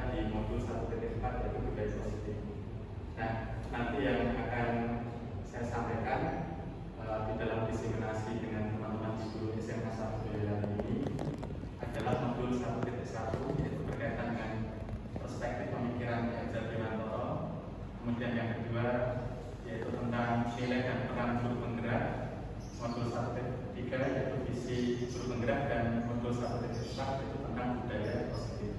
kita di modul 1.4 yaitu budaya positif. Nah, nanti yang akan saya sampaikan di dalam diseminasi dengan teman-teman di guru SMA 1 Boyolali ini adalah modul 1.1 yaitu berkaitan dengan perspektif pemikiran Edzard Dewantoro. Kemudian yang kedua yaitu tentang nilai dan peran guru penggerak, modul 1.3 yaitu visi guru penggerak, dan modul 1.4 yaitu tentang budaya positif.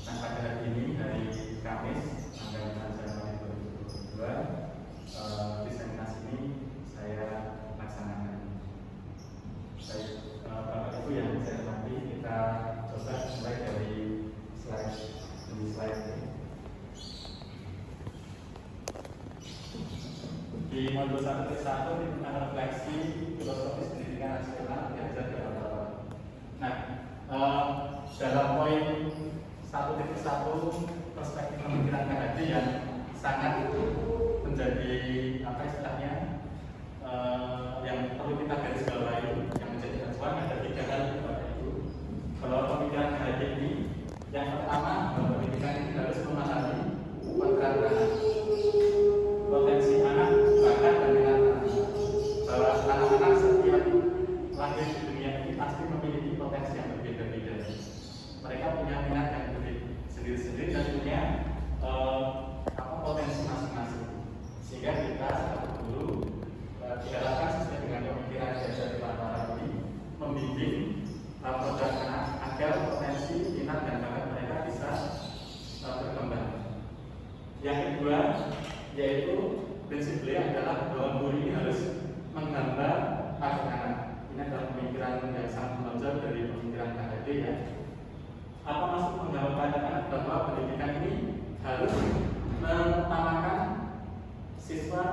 Nah, pada hari ini, hari Kamis tanggal 5 Januari 2022, diseminasi ini saya laksanakan. Baik, Bapak Ibu yang saya hormati, kita coba mulai dari slide demi slide ini. Di modul 1.1 tentang refleksi filosofis pendidikan nasional Edzard Dewantoro. Nah, dalam poin 1.1 perspektif pemikiran KHD yang sangat menjadi apa istilahnya yang perlu kita garis bawahi, yang menjadi acuan ada 3 hal Bapak Ibu. Bahwa pemikiran KHD ini, yang pertama, bahwa pendidikan ini harus memahami kodrat anak, potensi anak, bakat dan minat anak. Bahwa anak-anak setiap lahir di dunia ini pasti memiliki potensi yang berbeda-beda. Mereka punya minat yang sendiri-sendiri dan punya potensi masing-masing. Sehingga kita sebagai guru diharapkan sesuai dengan pemikiran Edzard Dewantoro ini membimbing kodrat anak agar potensi minat dan bakat mereka bisa berkembang. Yang kedua yaitu prinsip beliau adalah bahwa guru ini harus menggambar anak-anak. Ini adalah pemikiran yang sangat menonjol dari pemikiran KHD ya. Apa maksud menggambar anak-anak? Bahwa pendidikan ini harus mengutamakan siswa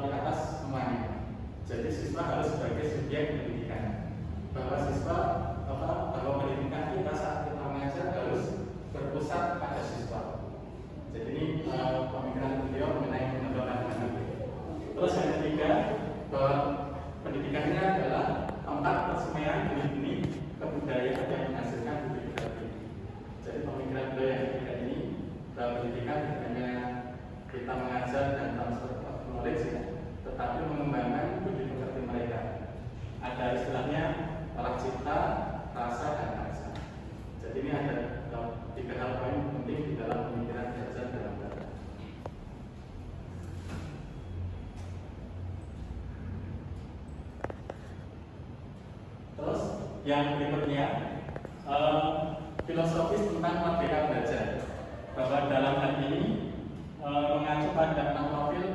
di atas semuanya. Jadi siswa harus sebagai subjek pendidikan. Bahwa siswa bahwa pendidikan kita saat kita mengajar harus berpusat pada siswa. Jadi ini pemikiran beliau mengenai pengembangan anak. Terus yang ketiga, bahwa pendidikan ini adalah tempat persemaian benih-benih kebudayaan yang menghasilkan budi-pekerti. Jadi pemikiran beliau yang ketiga ini, bahwa pendidikan tidak hanya kita mengajar dan transfer knowledge ya, tetapi mengembangkan budi-pekerti mereka. Ada istilahnya olah cipta, rasa, dan rasa. Jadi ini ada 3 hal poin penting di dalam pemikiran Edzard Dewantoro. Terus yang berikutnya filosofis tentang merdeka belajar. Bahwa dalam hal ini mengacu pada 6 profil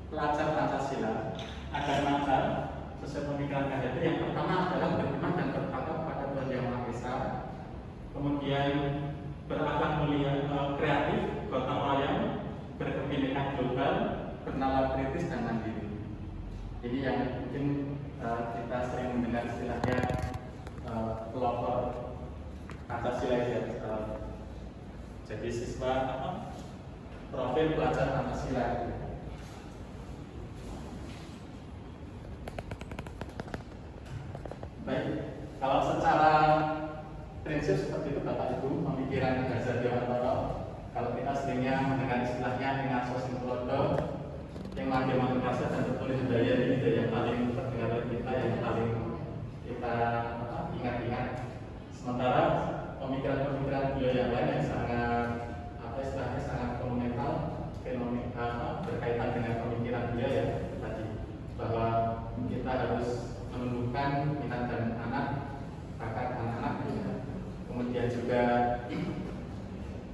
pelajar Pancasila agar lancar sesuai pemikiran KHD. Yang pertama adalah beriman dan bertakwa pada Tuhan Yang Maha Esa. Kemudian berakhlak mulia, kreatif, gotong royong, berkebinekaan global, bernalar kritis dan mandiri. Ini yang mungkin kita sering mendengar istilahnya pelopor Pancasila ya. Jadi siswa profil pelajar Pancasila. Baik, kalau secara prinsip seperti itu Bapak Ibu, pemikiran Edzard Dewantoro. Kalau kita seringnya mendengar istilahnya dengan sosiologi, yang lagi mengerasa dan tertulis budaya ini yang paling terdengar oleh kita, yang paling kita ingat-ingat. Sementara pemikiran-pemikiran beliau yang lain yang sangat istilahnya sangat monumental, fenomenal berkaitan dengan pemikiran beliau ya tadi, bahwa kita harus menumbuhkan minat dan anak, bakat anak-anak ya. Kemudian juga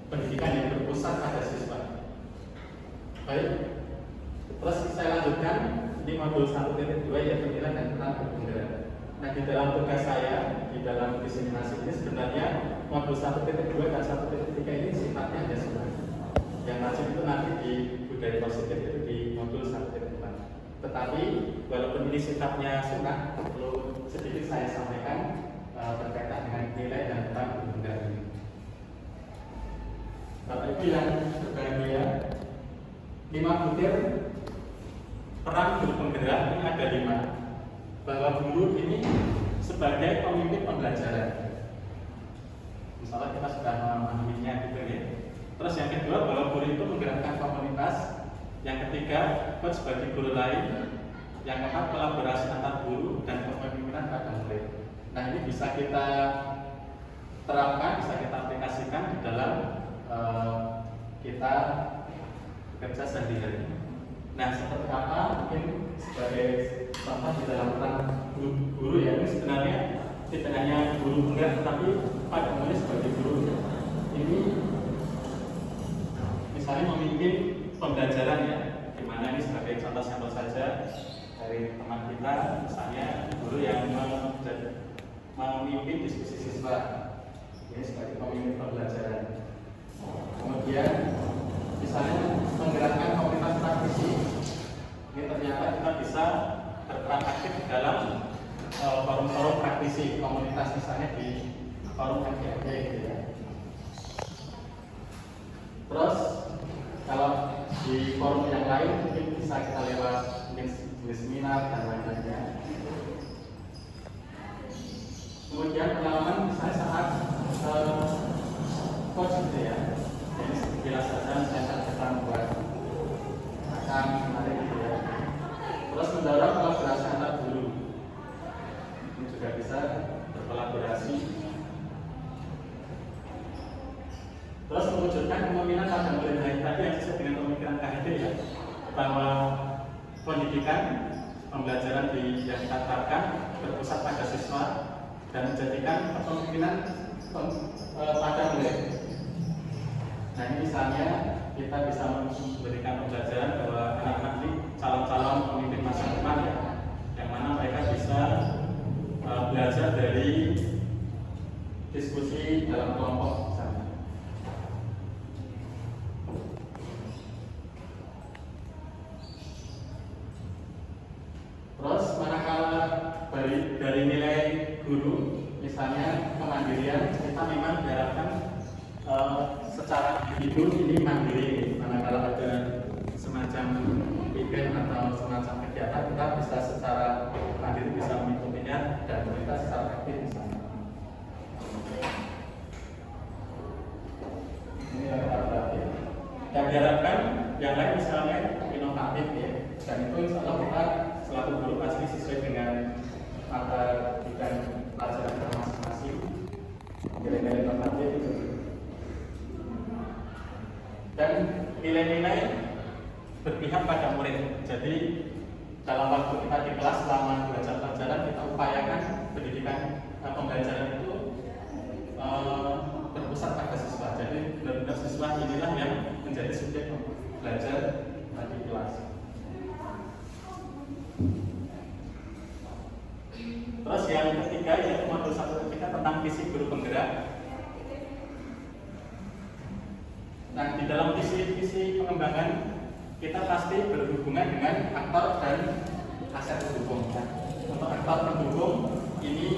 pendidikan yang berpusat pada siswa. Baik, terus saya lanjutkan di modul 1.2 yaitu nilai dan peran guru penggerak. Nah, di dalam tugas saya di dalam diseminasi ini sebenarnya modul 1.2 dan 1.3 ini sifatnya hanya sunnah. Yang wajib itu nanti di budaya positif itu di modul 1.4. Tetapi walaupun ini sifatnya sunnah, perlu sedikit saya sampaikan berkaitan dengan nilai dan peran guru penggerak ini. Bapak Ibu yang berbahagia, 5 butir peran guru penggerak ini ada 5. Bahwa guru ini sebagai pemimpin pembelajaran. Misalnya kita sudah memahaminya gitu ya. Terus yang kedua, bahwa guru itu menggerakkan komunitas. Yang ketiga, coach bagi guru lain. Yang keempat, kolaborasi antar guru dan kepemimpinan pada murid. Nah, ini bisa kita terapkan, bisa kita aplikasikan di dalam kita kerja sehari-hari. Nah, seperti apa? Mungkin sebagai contoh di dalam peran guru ya, ini sebenarnya tidak hanya guru penggerak, tetapi pada umumnya sebagai guru ini misalnya memimpin pembelajaran ya, dimana ini sebagai contoh sampel saja dari teman kita, misalnya guru yang memimpin diskusi siswa, ini sebagai pemimpin pembelajaran. Kemudian misalnya menggerakkan komunitas praktisi, ini ternyata kita bisa berperan aktif di dalam forum-forum praktisi komunitas, misalnya di forum FGD gitu ya. Terus kalau di forum yang lain mungkin bisa kita lewat seminar dan lain-lainnya. Kemudian pengalaman misalnya saat coach gitu ya. Jadi jelas saja saya akan buat akan menarik gitu ya. Terus mendorong kolaborasi antar guru. Ini juga bisa berkolaborasi. Terus mewujudkan kepemimpinan pada murid lain tadi yang sesuai dengan pemikiran KHD ya, bahwa pendidikan pembelajaran yang kita terapkan berpusat pada siswa dan menjadikan kepemimpinan pada murid. Nah, ini misalnya kita bisa memberikan pembelajaran bahwa anak-anak ini calon-calon pemimpin masa depan ya, yang mana mereka bisa belajar dari diskusi dalam kelompok misalnya. Terus manakala dari nilai guru, misalnya kemandirian, kita memang diharapkan secara individu ini mandiri. Manakala ada semacam event atau semacam kegiatan, kita bisa secara mandiri bisa mengikutinya dan kita secara aktif misalnya. Ini yang kita yang diharapkan yang lain misalnya inovatif ya, dan itu insya Allah kita selaku guru pasti sesuai dengan mata bidang pelajaran kita masing-masing. Nilai-nilai inovatif itu dan nilai-nilai berpihak pada murid. Jadi dalam waktu kita di kelas selama belajar pelajaran, kita upayakan pendidikan pembelajaran itu berpusat pada siswa. Jadi benar-benar siswa inilah yang menjadi subjek belajar di kelas. Terus yang ketiga yaitu modul 1 kita tentang visi guru penggerak. Nah, di dalam visi pengembangan kita pasti berhubungan dengan aktor dan aset pendukung. Untuk aktor pendukung ini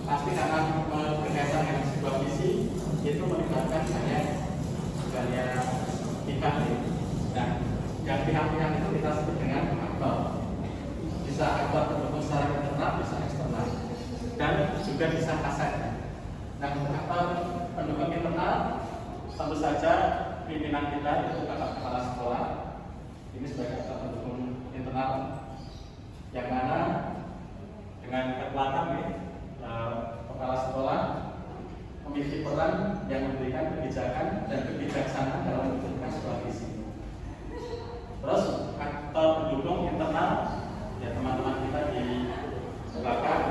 pasti karena berkaitan dengan sebuah visi itu melibatkan banyak pihak. Nah, yang pihak-pihak itu kita sebut dengan aktor. Bisa aktor pendukung secara internal, bisa eksternal, dan juga bisa aset. Nah, untuk aktor pendukung internal tentu saja pimpinan kita yaitu kepala sekolah ini sebagai aktor pendukung internal, yang mana dengan kekuatan kepala sekolah memiliki peran yang memberikan kebijakan dan kebijaksanaan dalam mewujudkan sebuah visi. Terus aktor pendukung internal ya teman-teman kita di belakang.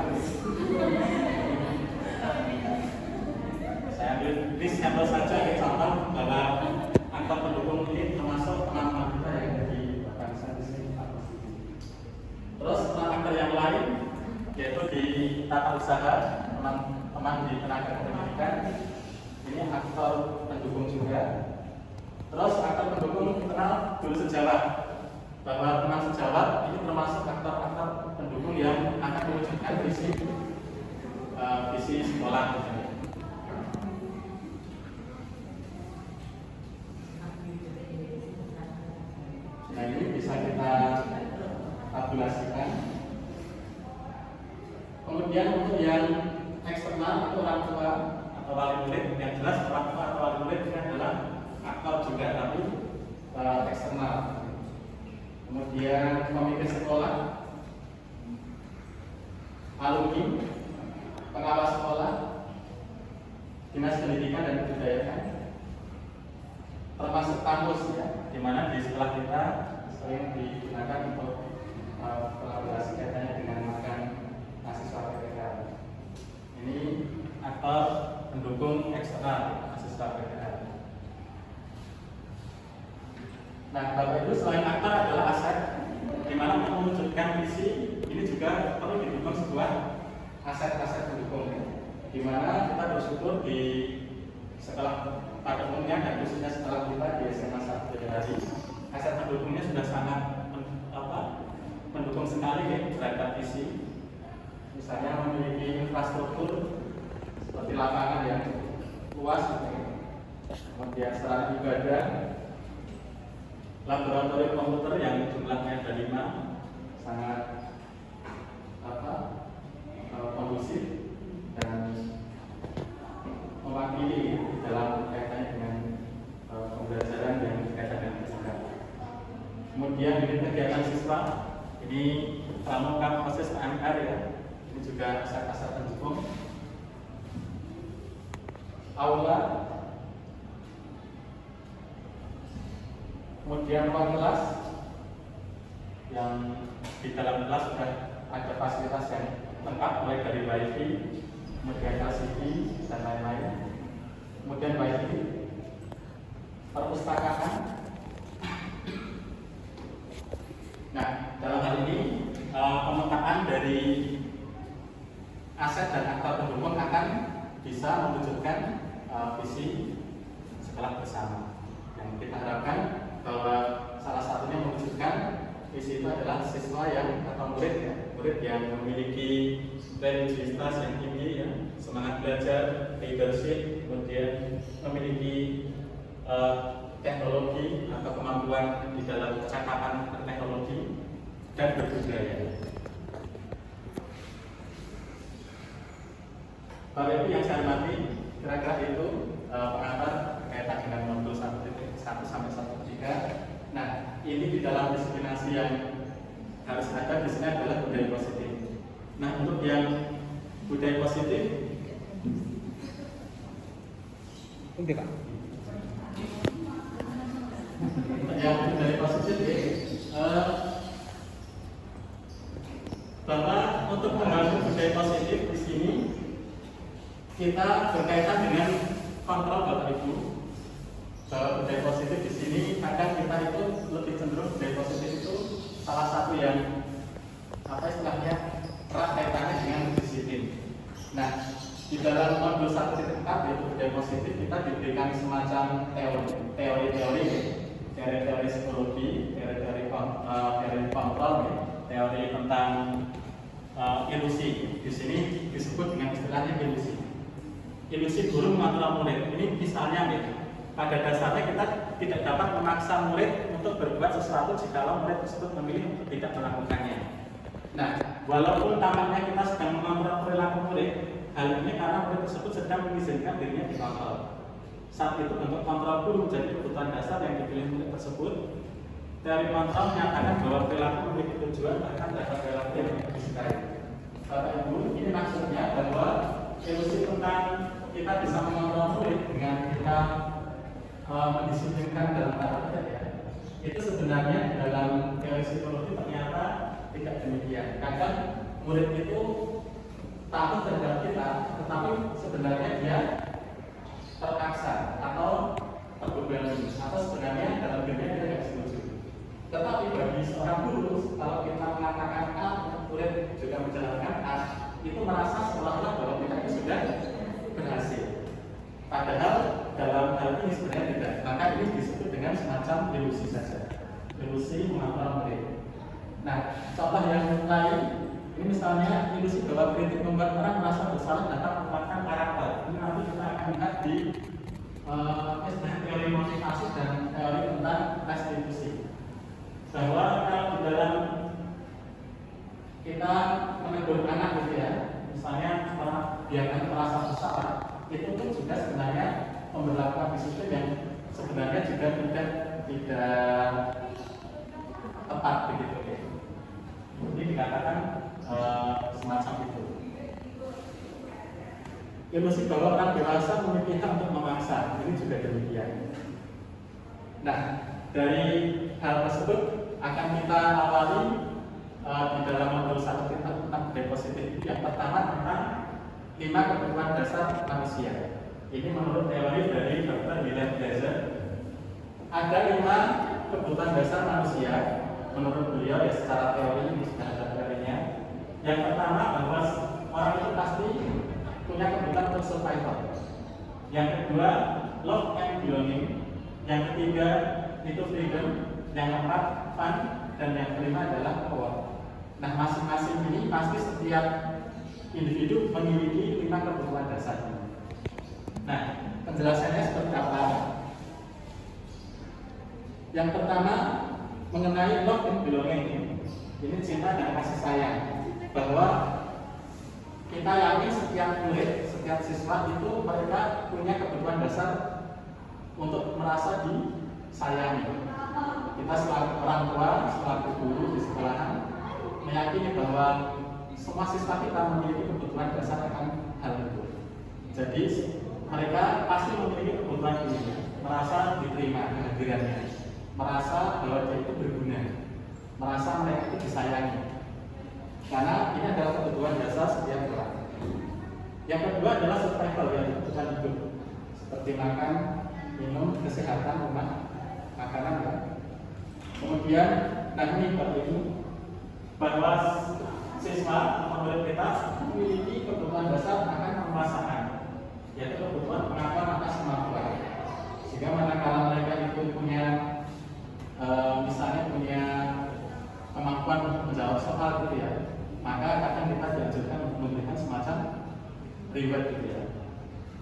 Saya ambil ini sampel saja ya, contoh bahwa aktor pendukung ini termasuk teman-teman kita yang ada di belakang saya di sini. Terus aktor yang lain yaitu di tata usaha, teman-teman di tenaga pendidikan ini aktor pendukung juga. Terus aktor pendukung internal guru sejawat, bahwa teman sejawat ini termasuk aktor-aktor pendukung yang akan mewujudkan visi sekolah. Nah, ini bisa kita tabulasikan. Kemudian untuk yang eksternal itu orang tua atau wali murid, yang jelas orang tua atau wali murid ini adalah aktor juga tapi eksternal. Kemudian pemimpin sekolah, alumni, pengawas sekolah, dinas pendidikan dan kebudayaan, termasuk kampus ya, di mana di sekolah kita sering digunakan untuk kolaborasi kaitannya dengan makan mahasiswa PPKN. Ini aktor pendukung eksternal mahasiswa PPKN. Nah, Bapak Ibu, selain aktor adalah aset, di mana untuk mewujudkan visi ini juga perlu didukung sebuah aset-aset pendukung, di mana kita bersyukur di setelah pada umumnya dan khususnya setelah kita di SMA 1 Januari, aset pendukungnya sudah sangat mendukung sekali ya, terhadap visi. Misalnya memiliki infrastruktur seperti lapangan yang luas, kemudian sarana ibadah, laboratorium komputer yang jumlahnya ada 5, sangat kondusif dan mewakili dalam kaitannya dengan pembelajaran yang berkaitan dengan fisika. Kemudian unit kegiatan siswa ini pramuka proses AMR ya, ini juga aset-aset pendukung. Aula, kemudian ruang kelas yang di dalam kelas sudah ada fasilitas yang lengkap mulai dari WiFi, kemudian LCD dan lain-lain. Kemudian WiFi, perpustakaan. Nah, dalam hal ini pemetaan dari aset dan aktor pendukung akan bisa mewujudkan visi sekolah bersama. Yang kita harapkan bahwa salah satunya mewujudkan visi itu adalah siswa yang atau murid ya, murid yang memiliki religiusitas yang tinggi ya, semangat belajar, leadership, kemudian memiliki teknologi atau kemampuan di dalam percakapan teknologi dan berbudaya. Bapak Ibu yang saya hormati, kira-kira itu pengantar berkaitan dengan modul 1.1 sampai 1.3. Nah, ini di dalam disiplinasi yang harus ada di sini adalah budaya positif. Nah, untuk yang budaya positif, untuk yang budaya positif bahwa untuk membangun budaya positif di sini kita berkaitan dengan kontrol Bapak Ibu. Bahwa budaya positif di sini kadang kita itu lebih cenderung budaya positif itu salah satu yang istilahnya erat kaitannya dengan disiplin. Nah, di dalam modul 1.4 yaitu budaya positif kita diberikan semacam teori-teori psikologi, teori kontrol, teori tentang ilusi. Di sini disebut dengan istilahnya ilusi. Ilusi guru mengatur murid. Ini misalnya nih, pada dasarnya kita tidak dapat memaksa murid untuk berbuat sesuatu jika murid tersebut memilih untuk tidak melakukannya. Nah, walaupun tampaknya kita sedang mengontrol perilaku murid, hal ini karena murid tersebut sedang mengizinkan dirinya dikontrol. Saat itu bentuk kontrol guru menjadi kebutuhan dasar yang dipilih murid tersebut. Teori kontrol menyatakan bahwa perilaku memiliki tujuan bahkan terhadap perilaku yang disukai. Bapak Ibu, ini maksudnya bahwa ilusi tentang kita bisa mengontrol murid dengan kita mendisiplinkan dalam tanda kutip ya, itu sebenarnya dalam teori psikologi ternyata tidak demikian. Kadang murid itu takut terhadap kita, tetapi sebenarnya dia terpaksa atau terbebani, atau sebenarnya dalam dirinya dia tidak setuju. Tetapi bagi seorang guru, kalau kita mengatakan A, murid juga menjalankan A, itu merasa seolah-olah bahwa kita itu sudah berhasil. Padahal dalam hal ini sebenarnya tidak. Maka ini disebut dengan semacam ilusi saja. Ilusi mengatur murid. Nah, contoh yang lain, ini misalnya ilusi bahwa kritik membuat orang merasa bersalah dapat merupakan karakter. Ini nanti kita akan lihat di teori motivasi dan teori tentang restitusi. Bahwa kalau di dalam kita menegur anak gitu ya, misalnya biar merasa bersalah, itu pun juga sebenarnya pemberlakuan disiplin yang sebenarnya juga tidak tepat begitu. Ini dikatakan semacam itu. Ilusi bahwa orang dewasa memiliki hak untuk memaksa, ini juga demikian. Nah, dari hal tersebut akan kita awali di dalam modul 1 kita tentang budaya positif. Yang pertama tentang 5 kebutuhan dasar manusia. Ini menurut teori dari Dr. William Glasser. Ada 5 kebutuhan dasar manusia. Menurut beliau ya secara teori ini sudah ada teorinya. Yang pertama bahwa orang itu pasti punya kebutuhan untuk survival. Yang kedua, love and belonging. Yang ketiga, itu freedom. Yang keempat, fun. Dan yang kelima adalah power. Nah, masing-masing ini pasti setiap individu memiliki 5 kebutuhan dasar. Nah, penjelasannya seperti apa? Yang pertama, mengenai love and belonging. Ini cinta dan kasih sayang. Bahwa kita yakin setiap murid, setiap siswa itu mereka punya kebutuhan dasar untuk merasa disayangi. Kita selaku orang tua, selaku guru di sekolahan meyakini bahwa semua siswa kita memiliki kebutuhan dasar akan hal itu. Jadi mereka pasti memiliki kebutuhan ini, merasa diterima kehadirannya, merasa bahwa dia itu berguna, merasa mereka itu disayangi. Karena ini adalah kebutuhan dasar setiap orang. Yang kedua adalah survival, yaitu kebutuhan hidup, seperti makan, minum, kesehatan, rumah, makanan. Ya. Kemudian, nah ini bahwa siswa atau murid kita memiliki kebutuhan dasar akan pemasangan, yaitu kebutuhan pengakuan atas kemampuan. Sehingga manakala mereka itu punya, misalnya punya kemampuan untuk menjawab soal gitu ya, maka akan kita dianjurkan untuk memberikan semacam reward gitu ya.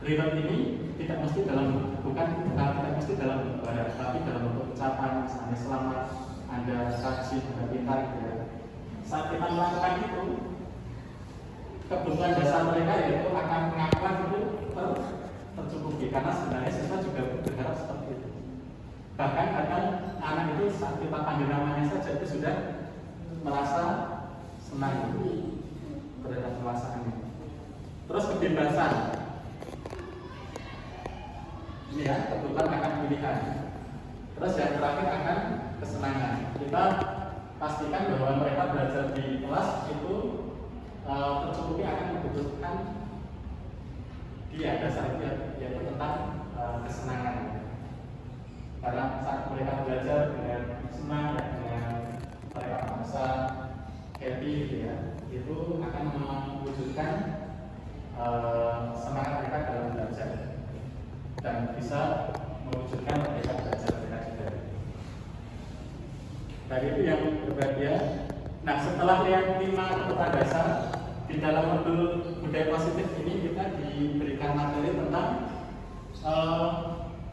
Reward ini tidak mesti tidak mesti dalam bentuk barang, tapi dalam bentuk ucapan, misalnya selamat, Anda rajin, Anda pintar gitu ya. Saat kita melakukan itu, kebutuhan dasar mereka yaitu akan pengakuan itu tercukupi, karena sebenarnya siswa juga berharap seperti itu. Bahkan kadang anak itu saat kita panggil namanya saja itu sudah merasa senang terhadap kekuasaan ini. Terus kebebasan, ini ya kebutuhan akan pilihan. Terus yang terakhir akan kesenangan. Kita pastikan bahwa mereka belajar di kelas itu tercukupi akan membutuhkan dia dasar itu yaitu tentang kesenangan. Karena saat mereka belajar dengan senang dan dengan mereka merasa happy gitu ya, itu akan mewujudkan semangat mereka dalam belajar dan bisa mewujudkan mereka belajar mereka juga. Dari itu yang berbahagia. Nah, setelah lihat 5 kebutuhan dasar di dalam modul budaya positif ini kita diberikan materi tentang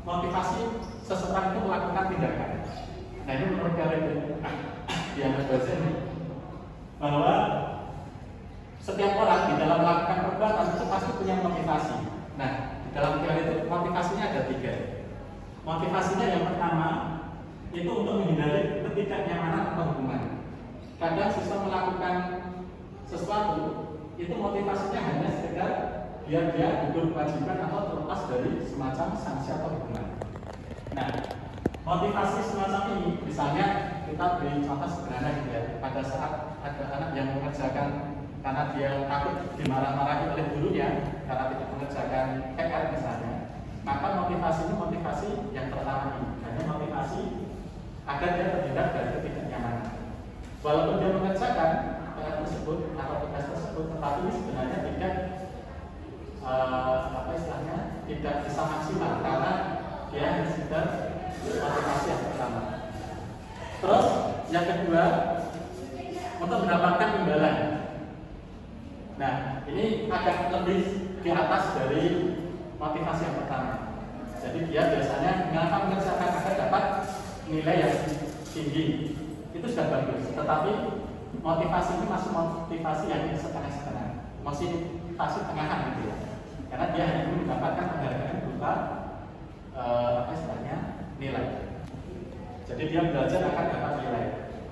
motivasi seseorang itu melakukan tindakan. Nah, ini menurut kalian yang berbahasa ini bahwa setiap orang di dalam melakukan perbuatan itu pasti punya motivasi. Nah, di dalam teori itu motivasinya ada 3. Motivasinya yang pertama itu untuk menghindari ketidaknyamanan atau hubungan. Kadang siswa melakukan sesuatu itu motivasinya hanya sekedar biar dia gugur kewajiban atau terlepas dari semacam sanksi atau hukuman. Nah, motivasi semacam ini misalnya kita beri contoh sederhana gitu ya. Pada saat ada anak yang mengerjakan karena dia takut dimarah-marahi oleh gurunya karena tidak mengerjakan PR misalnya, maka motivasi ini motivasi yang pertama ini, hanya motivasi agar dia terhindar dari ketidaknyamanan. Walaupun dia mengerjakan PR tersebut atau tugas tersebut, tetapi sebenarnya tidak tidak bisa maksimal karena dia hanya sekedar motivasi yang pertama. Terus yang kedua untuk mendapatkan imbalan. Nah, ini agak lebih di atas dari motivasi yang pertama. Jadi dia biasanya mengapa mengerjakan agar dapat nilai yang tinggi, itu sudah bagus. Tetapi motivasi ini masih motivasi yang setengah-setengah, motivasi tengahan gitu ya. Karena dia hanya ingin mendapatkan penghargaan berupa nilai. Jadi dia belajar akan dapat nilai,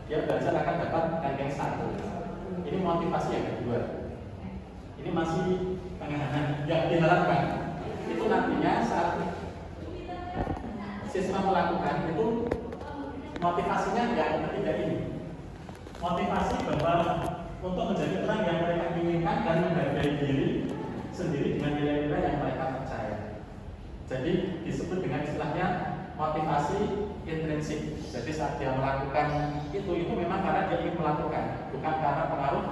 dia belajar akan dapat ranking 1. Ini motivasi yang kedua. Ini masih tengah-tengah yang diharapkan itu nantinya saat siswa melakukan itu motivasinya yang ketiga ini, motivasi bahwa untuk menjadi orang yang mereka inginkan dan menghargai diri sendiri dengan nilai-nilai yang mereka percaya. Jadi disebut dengan istilahnya motivasi intrinsik. Jadi saat dia melakukan itu memang karena dia ingin melakukan, bukan karena pengaruh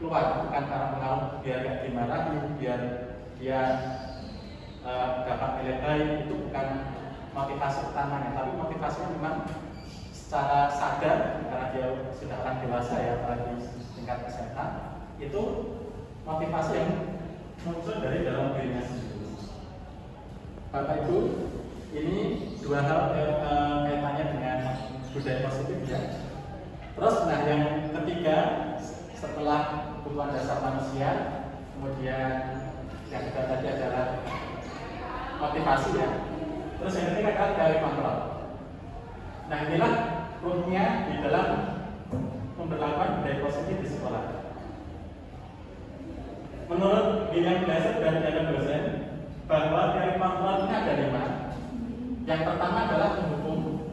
luar, bukan karena pengaruh biar gak dimarahi, biar dia dapat nilai baik. Itu bukan motivasi utamanya, tapi motivasinya memang secara sadar karena dia sudah orang dewasa ya, apalagi tingkat SMA, itu motivasi yang muncul dari dalam dirinya sendiri. Bapak Ibu, ini dua hal kaitannya dengan budaya positif ya. Terus nah yang ketiga setelah kebutuhan dasar manusia, kemudian yang kedua tadi adalah motivasi ya. Terus yang ketiga adalah teori kontrol. Nah inilah ruhnya di dalam pemberlakuan budaya positif di sekolah. Menurut William Glasser dan Adam Dosen, bahwa teori kontrol ini ada 5. Yang pertama adalah menghukum.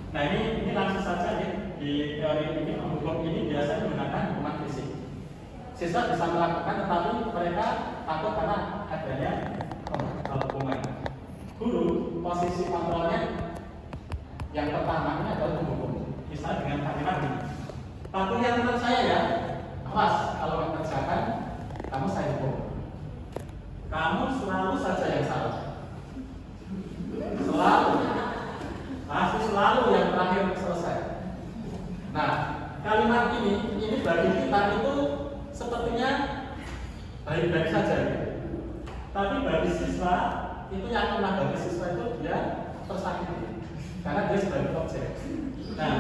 Nah ini langsung saja ya, di teori ini menghukum ini biasanya menggunakan hukuman fisik. Siswa bisa melakukan tetapi mereka takut karena adanya hukuman. Guru posisi kontrolnya yang pertama ini adalah menghukum. Misalnya dengan kalimat ini, patuhi aturan saya ya, awas kalau mengerjakan kamu saya hukum. Kamu selalu saja yang salah. Selalu, pasti selalu yang terakhir selesai. Nah, kalimat ini bagi kita itu sepertinya baik-baik saja. Tapi bagi siswa itu yang menambah siswa itu dia tersakiti karena dia sebagai objek. Nah,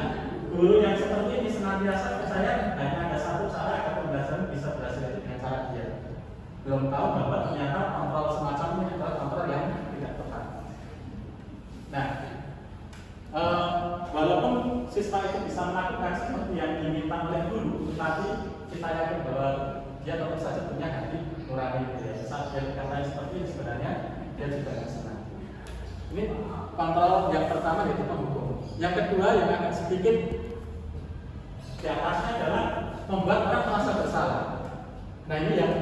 guru yang seperti ini senantiasa percaya hanya ada satu cara agar pembelajaran bisa berhasil dengan cara dia. Belum tahu bahwa ternyata kontrol semacam ini adalah kontrol yang tidak tepat. Nah, walaupun siswa itu bisa melakukan seperti yang diminta oleh guru, tapi kita yakin bahwa dia tetap saja punya hati nurani. Saat dia dikatakan seperti ini sebenarnya dia juga tidak senang. Ini kontrol yang pertama yaitu menghukum. Yang kedua yang agak sedikit di atasnya adalah membuat orang merasa bersalah. Nah ini yang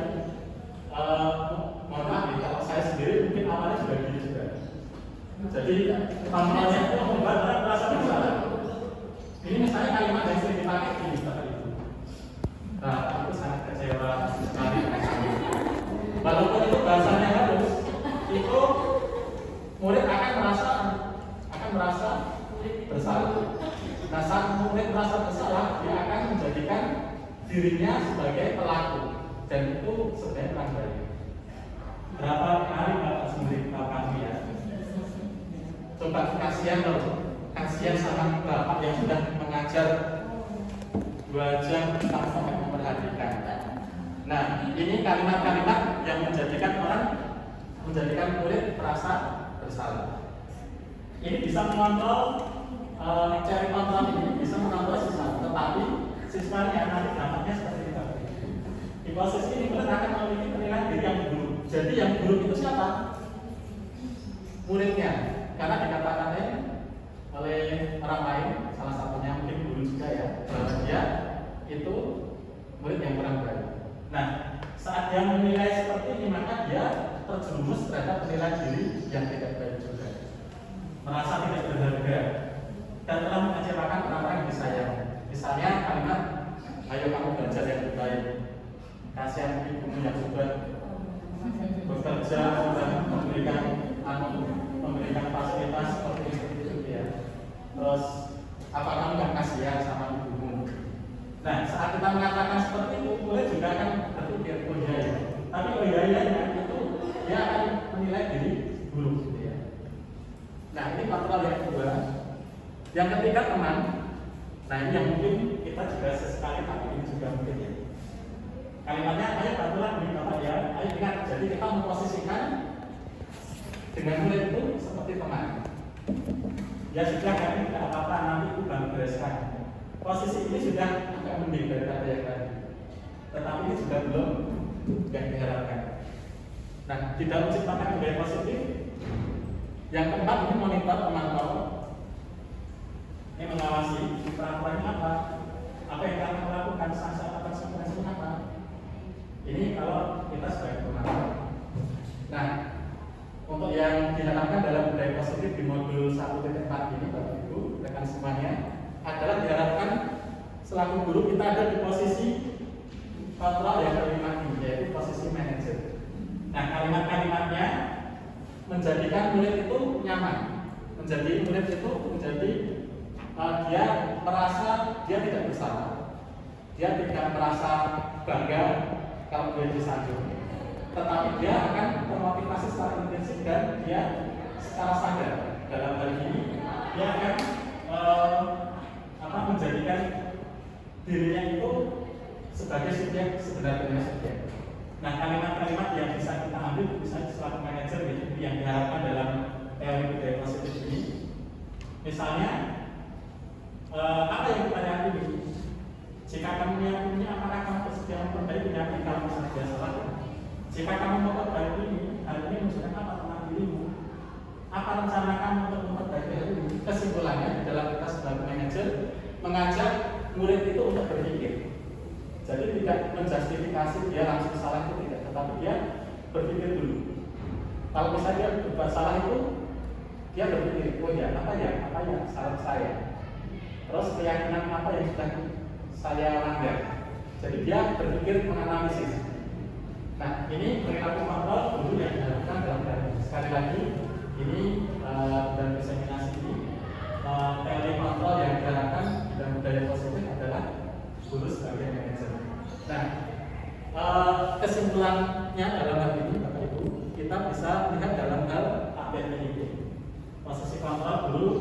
mohon maaf ya, kalau saya sendiri mungkin awalnya juga gini juga. Jadi kontrolnya itu membuat orang merasa bersalah. Ini misalnya kalimat yang sering dipakai ini Bapak Ibu. Nah, aku sangat kecewa sekali. Walaupun itu bahasanya halus, itu murid akan merasa bersalah. Nah, saat murid merasa bersalah, dia akan menjadikan dirinya sebagai pelaku, dan itu sebenarnya kurang baik. Berapa kali Bapak sendiri melakukan ya? Coba kasihan loh, kasihan sama Bapak yang sudah mengajar 2 jam tanpa memperhatikan. Nah, ini kalimat-kalimat yang menjadikan murid merasa bersalah. Ini bisa mengontrol, cari kontrol ini bisa mengontrol siswa, tetapi siswanya nanti dampaknya seperti itu. Di proses ini murid akan memiliki penilaian diri yang buruk. Jadi yang buruk itu siapa? Muridnya, karena dikatakan oleh orang lain, salah satunya mungkin guru juga ya, bahwa dia itu murid yang kurang baik. Nah, saat dia menilai seperti ini, maka dia terjerumus terhadap penilaian diri yang tidak baik juga, merasa tidak berharga dan telah mengecewakan orang-orang yang disayang. Misalnya kalimat, ayo kamu belajar yang lebih baik, kasihan ibumu yang sudah bekerja, sudah memberikan fasilitas seperti itu ya. Terus apa kamu nggak kasihan sama ibumu? Nah, saat kita mengatakan seperti itu, murid juga akan berpikir, oh iya ya. Tapi oh iya ya, itu dia akan menilai diri buruk gitu ya. Nah, ini kontrol yang kedua. Yang ketiga teman. Nah, ini yang mungkin kita juga sesekali pakai ini juga mungkin ya. Kalimatnya, ayo bantulah ini Bapak ya. Ayo ingat, jadi kita memposisikan dengan murid itu seperti teman. Ya sudah kan, tidak apa-apa, nanti itu baru bereskan. Posisi ini sudah agak mending daripada yang tadi, tetapi ini juga belum yang diharapkan. Nah, di dalam menciptakan budaya positif, yang keempat ini monitor, pemantau. Ini mengawasi peraturannya apa yang akan melakukan, sanksi atau konsekuensi apa. Ini kalau kita sebagai pemantau. Nah, untuk yang diharapkan dalam budaya positif di modul 1.4 ini, Bapak Ibu, rekan semuanya, adalah diharapkan selaku guru kita ada di posisi kontrol yang kelima ini, yaitu posisi manajer. Nah, kalimat-kalimatnya menjadikan murid itu nyaman, menjadi murid itu menjadi dia merasa dia tidak bersalah, dia tidak merasa bangga kalau dia disanjung, tetapi dia akan termotivasi secara intensif dan dia secara sadar dalam hal ini dia akan menjadikan dirinya itu sebagai subjek sebenarnya subjek. Nah, kalimat-kalimat yang bisa kita ambil bisa selaku manajer yang diharapkan dalam teori budaya positif ini. Misalnya, apa yang kita yakini? Jika kamu meyakini, apakah kamu bersedia memperbaiki penyakit kalau misalnya dia salah? Jika kamu memperbaiki ini, hal ini menunjukkan apa tentang dirimu? Apa rencana kamu untuk memperbaiki hal ini? Kesimpulannya dalam kita sebagai manajer mengajak murid itu untuk berpikir. Jadi tidak menjustifikasi dia langsung salah itu tidak, tetapi dia berpikir dulu. Kalau misalnya dia berbuat salah itu, dia berpikir, oh ya, apa ya salah saya. Terus keyakinan apa yang sudah saya langgar. Jadi dia berpikir menganalisis. Nah, ini perilaku kontrol dulu yang dilakukan dalam teori. Sekali lagi, ini dalam diseminasi ini teori kontrol yang dilakukan dalam budaya positif adalah guru sebagai manajer. Nah, kesimpulannya dalam hal ini, Bapak Ibu, kita bisa lihat dalam hal APPID. Posisi kontrol dulu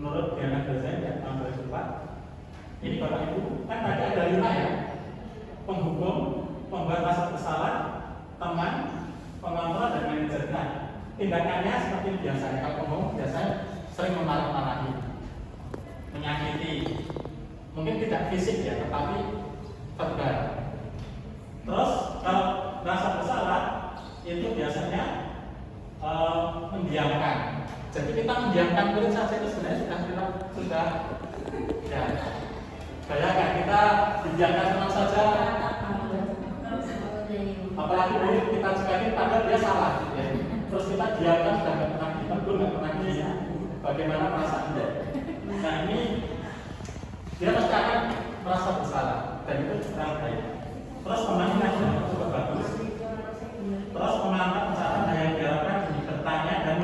menurut Diana Dozen yang tahun 2004. Ini Bapak Ibu, kan tadi ada 5 ya: penghukum, pembuat rasa bersalah, teman, pengontrol, dan manajer. Nah, tindakannya seperti biasanya. Kalau penghukum biasanya sering memarah-marahi, menyakiti, mungkin tidak fisik ya, tetapi verbal. Terus kalau rasa bersalah itu biasanya mendiamkan. Jadi kita mendiamkan murid saja itu sebenarnya sudah ya. Bayangkan kita didiamkan teman saja, apalagi murid kita cekakin padahal dia salah, ya. Terus kita diamkan sudah nggak pernah ditegur, nggak pernah bagaimana perasaan dia. Nah, ini dia pasti akan merasa bersalah dan itu kurang baik. Terus pemahamannya juga bagus. Terus pemahaman cara yang diharapkan bertanya dan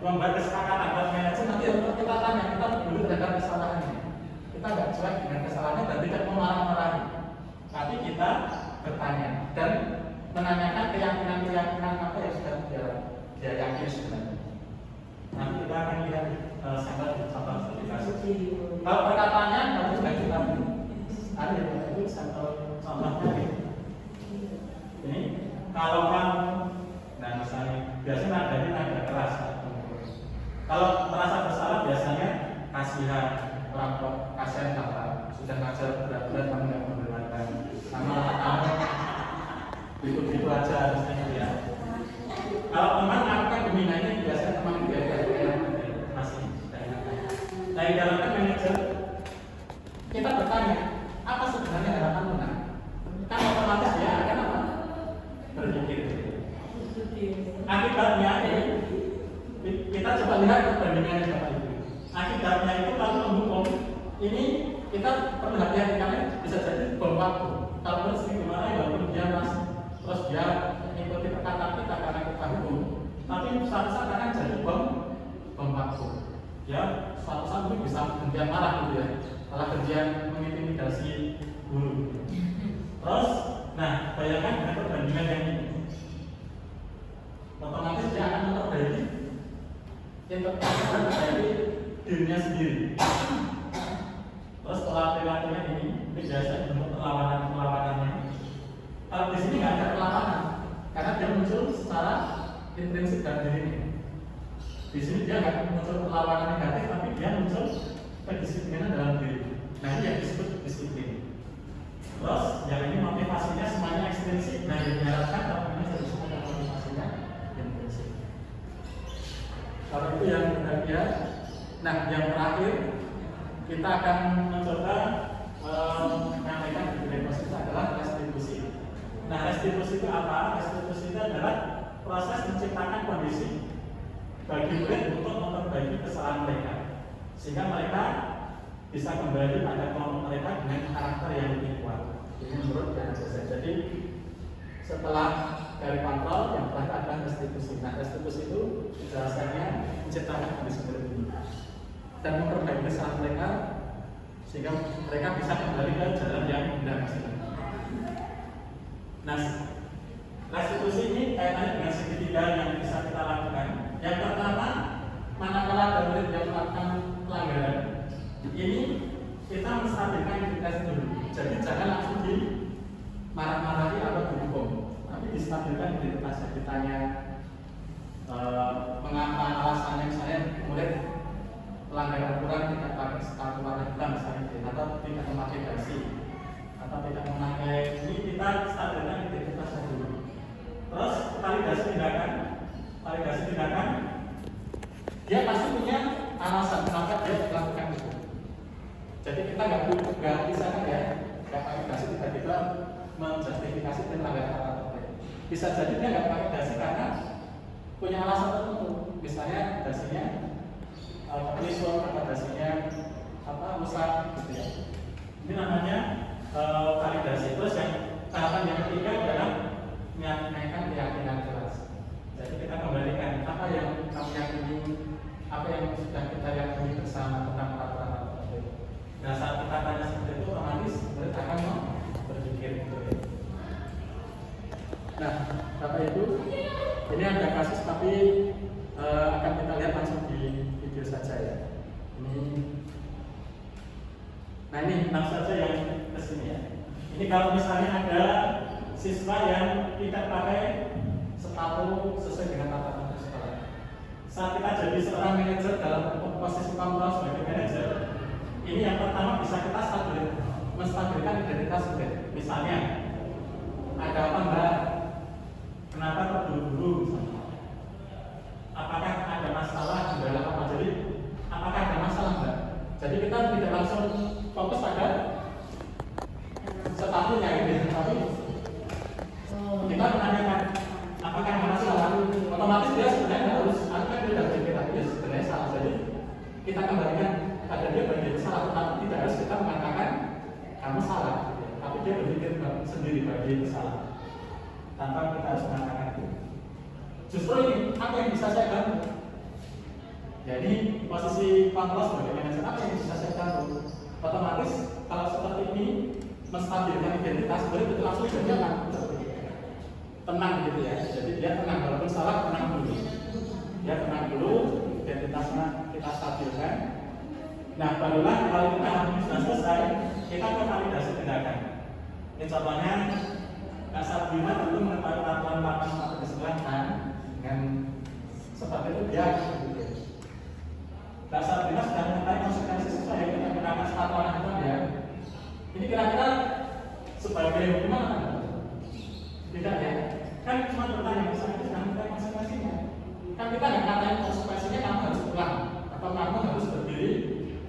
membuat kesepakatan buat manajer. Nanti kita tanya, kita dulu terhadap kesalahannya. Kita nggak cuek dengan kesalahannya dan tidak memarah-marahi. Tapi kita bertanya dan menanyakan keyakinan apa yang sudah dia yakin sebenarnya. Nanti kita akan lihat sampel sertifikasi. Kalau perkataannya nanti sudah kita ada itu sampel contohnya. Ini kalau kamu, nah misalnya biasanya nada keras. Kalau merasa bersalah biasanya kasihan orang tua, kasihan bapak sudah ngajar berat-berat kamu nggak mendengarkan, sama kamu ikut-ikut aja misalnya ya. Kalau teman akan dominannya biasanya teman dia masih sudah ingat. Nah, di dalam manajer kita bertanya, apa sebenarnya harapan menang? Kan otomatis dia akan apa? Berpikir. Akibatnya kita coba lihat perbandingannya Bapak Ibu. Akibatnya itu kalau menghukum ini kita perlu hati-hati karena bisa jadi bom waktu. Kalau menurut segi gimana walaupun dia masih terus dia mengikuti perkataan kita karena kita hukum, tapi suatu saat akan jadi bom waktu. Ya, suatu saat mungkin bisa kemudian marah gitu ya, malah kemudian mengintimidasi guru. Terus, nah bayangkan dengan perbandingan yang ini, otomatis dia akan memperbaiki memperbaiki dirinya sendiri. Terus setelah perilakunya ini biasa bentuk perlawanannya. Kalau di sini nggak ada perlawanan, karena dia muncul secara intrinsik dari dirinya. Di sini dia nggak muncul perlawanan negatif, tapi dia muncul kedisiplinan dalam diri. Nah ini yang disebut disiplin. Terus yang ini motivasinya semuanya ekstrinsik. Nah yang diharapkan kalau ini harus ada motivasinya intrinsik. Kalau itu yang bagian. Nah yang terakhir kita akan mencoba menyampaikan di deposito adalah restitusi. Nah restitusi itu apa? Restitusi itu adalah proses menciptakan kondisi bagi murid untuk memperbaiki kesalahan mereka, sehingga mereka bisa kembali pada kelompok mereka dengan karakter yang lebih kuat. Ini menurut yang saya. Jadi setelah dari kontrol yang terakhir adalah restitusi. Nah restitusi itu jelaskannya menciptakan kondisi murid ini dan memperbaiki kesalahan mereka sehingga mereka bisa kembali ke jalan yang benar. Nah restitusi ini kaitannya dengan segitiga yang bisa kita lakukan. Yang pertama, manakala ada murid yang melakukan pelanggaran, ini kita menstabilkan identitas dulu. Jadi jangan langsung dimarah-marahi atau dihukum, tapi distabilkan identitasnya. Ditanya mengapa alasannya misalnya murid pelanggaran aturan tidak pakai sepatu warna hitam misalnya, atau tidak memakai dasi, atau tidak memakai ini, kita stabilkan identitasnya dulu. Terus validasi tindakan, dia pasti punya alasan kenapa dia melakukan itu. Jadi kita nggak bisa kan ya, nggak pakai dasi tiba-tiba menjustifikasi dan melanggar aturan. Bisa jadi dia nggak pakai dasi karena punya alasan tertentu. Misalnya dasinya pelisur atau dasinya rusak gitu ya. Ini namanya validasi. Terus yang tahapan yang ketiga adalah menaikkan keyakinan jelas. Jadi kita kembalikan apa yang kamu yakini, apa yang sudah kita yakini bersama tentang peraturan itu. Nah saat kita tanya seperti itu, otomatis murid akan berpikir gitu ya. Nah, Bapak Ibu, ini ada kasus tapi akan kita lihat langsung di video saja ya. Nah ini langsung saja yang kesini ya. Ini kalau misalnya ada siswa yang tidak pakai sepatu sesuai dengan tata sekolah. Saat kita jadi seorang manajer dalam posisi kontrol sebagai manajer, ini yang pertama bisa kita menstabilkan identitas murid. Misalnya, ada apa Mbak? Kenapa terburu-buru? Apakah ada masalah di dalam apa? Jadi, apakah ada masalah Mbak? Jadi kita tidak langsung fokus pada sepatunya gitu, tapi kita menanyakan apakah ada masalah. Otomatis dia sebenarnya harus akan dia berpikir dia sebenarnya salah. Jadi kita kembalikan pada dia berpikir salah, tapi tidak harus kita mengatakan kamu salah, tapi dia berpikir sendiri bahwa dia salah tanpa kita harus mengatakan itu. Justru ini apa yang bisa saya bantu? Jadi posisi kontrol sebagai manajer apa yang bisa saya bantu? Otomatis kalau seperti ini menstabilkan identitas murid itu langsung dia akan tenang gitu ya. Jadi dia tenang, walaupun salah tenang dulu. Dia tenang dulu, identitasnya kita stabilkan. Nah barulah kalau kita sudah selesai, kita ke validasi tindakan. Ini contohnya Kak Sabrina tentu mengetahui peraturan lapangan sepatu kesehatan dengan seperti itu dia gitu. Kak Sabrina sudah mengetahui konsekuensi sesuai yang kita gunakan sepatu anak itu ya. Ini kira-kira sebagai gimana? Tidak ya? Kan cuma bertanya, misalnya itu jangan minta konsekuensinya. Kan kita nggak ngatain konsekuensinya kamu harus pulang, atau kamu harus berdiri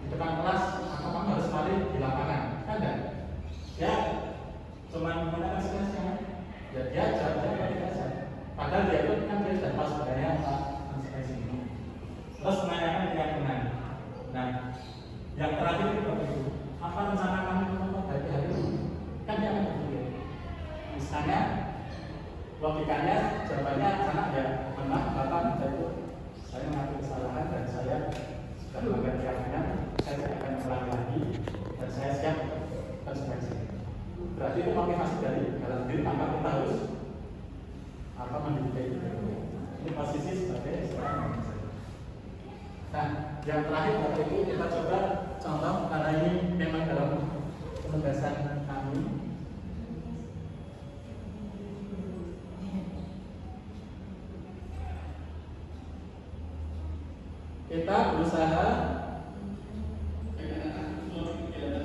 di depan kelas, atau kamu harus lari di lapangan. Kan enggak? Ya, cuma minta konsekuensinya. Ya dia jawabnya tidak saja. Padahal dia itu kan dia sudah tahu sebenarnya apa konsekuensi ini. Terus menanyakan keyakinan. Nah, yang terakhir itu apa rencana kamu untuk hari ini? Kan dia akan berpikir. Misalnya logikanya jawabannya anak ya memang bapak itu saya mengambil kesalahan dan saya sudah melanggar keyakinan, saya tidak akan mengulangi lagi dan saya siap konsekuensi. Berarti itu motivasi dari dalam diri tanpa kita harus mendidik itu. Ini posisi sebagai seorang manajer. Nah yang terakhir waktu itu kita coba contoh karena ini memang dalam penugasan kami. kita berusaha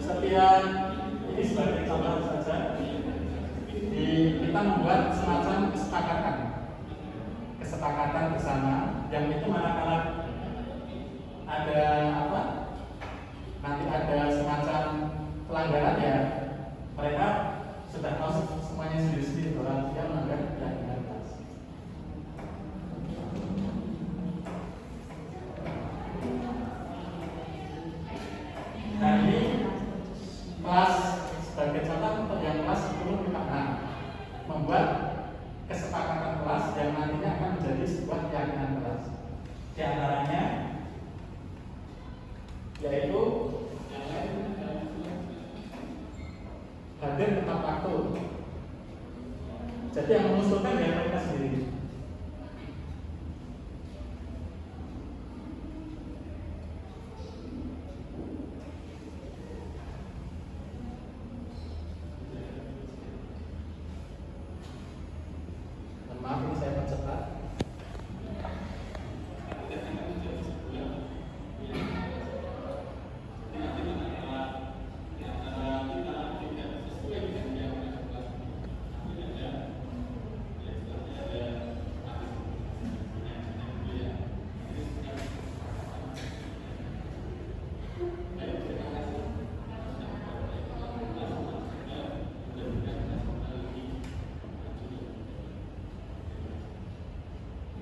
setiap ini sebagai contoh saja, kita membuat semacam kesepakatan bersama yang itu manakala ada apa, nanti ada semacam pelanggaran ya mereka sudah tahu semuanya sendiri-sendiri bahwa dia melanggar keyakinan kelas. Nah ini kelas sebagai contoh untuk yang kelas 10 kita membuat kesepakatan kelas yang nantinya akan menjadi sebuah keyakinan kelas. Di antaranya yaitu hadir tepat waktu. Jadi yang mengusulkan ya mereka sendiri. Maaf ini saya percepat.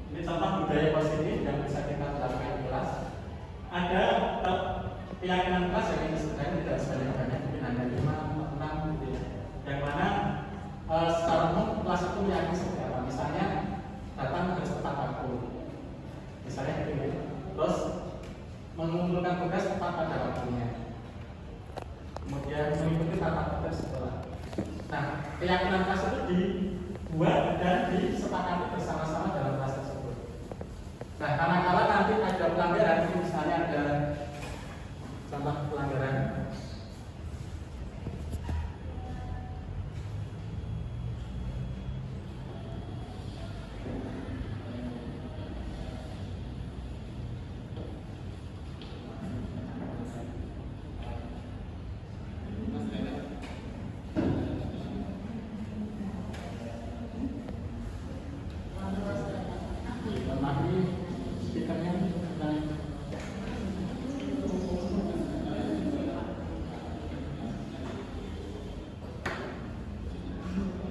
Ini contoh budaya positif yang bisa kita terapkan di kelas. Ada keyakinan kelas yang ini sebenarnya tidak sebanyak-banyak, mungkin hanya 5 atau 6 gitu ya. Yang mana secara umum kelas itu meyakini seperti apa? Misalnya datang harus tepat waktu, misalnya gitu ya. Terus mengumpulkan tugas tepat pada waktunya, kemudian mengikuti tata tertib sekolah. Nah, keyakinan kelas itu dibuat dan disepakati bersama-sama dalam kelas tersebut. Nah, kadang-kala nanti ada pelanggaran, misalnya ada contoh pelanggaran.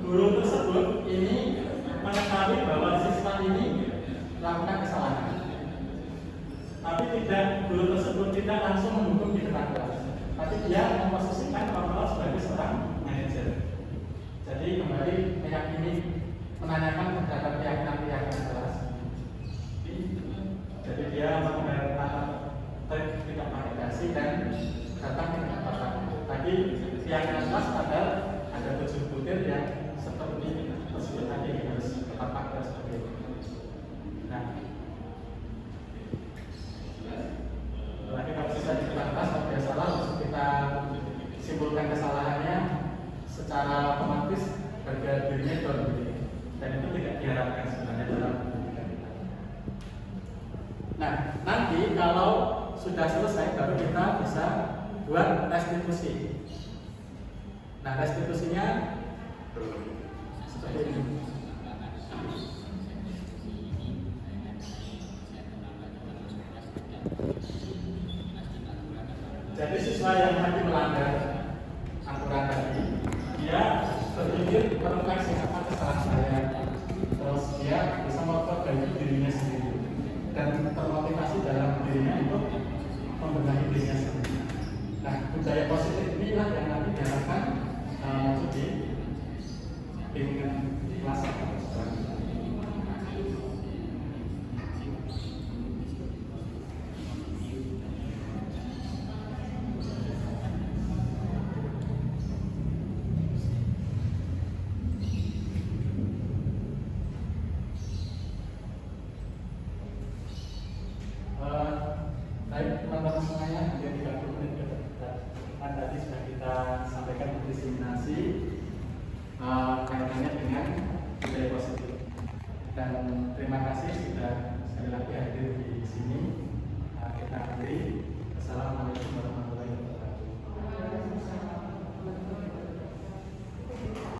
Guru tersebut ini mengetahui bahwa siswa ini melakukan kesalahan, tapi guru tersebut tidak langsung mendukung di depan kelas, tapi dia memposisikan kontrol sebagai seorang manajer. Jadi kembali meyakini, menanyakan terhadap keyakinan kelas. Jadi dia mengenai tidak pakai dasi dan datang ke tempat waktu. Tadi keyakinan kelas padahal ada 7 butir yang seperti tersebut tadi harus tepat waktu seperti itu. Nah, lagi kalau bisa dikelas kalau dia salah, harus kita simpulkan kesalahannya secara otomatis harga dirinya down, dan itu tidak diharapkan sebenarnya dalam pendidikan kita. Nah, nanti kalau sudah selesai baru kita bisa buat restitusi. Nah, restitusinya seperti ini. Jadi siswa yang tadi melanggar aturan tadi, dia berpikir merefleksi apa kesalahan saya, terus dia bisa memperbaiki dirinya sendiri dan termotivasi dalam dirinya untuk membenahi dirinya sendiri. Nah, budaya positif inilah yang nanti diharapkan muncul di bimbingan kelas atau sekolah. Baik teman-teman semuanya, hampir 30 menit kan tadi sudah kita sampaikan diseminasi kaitannya dengan budaya positif. Dan terima kasih sudah sekali lagi hadir di sini. Kita akhiri. Assalamualaikum warahmatullahi wabarakatuh.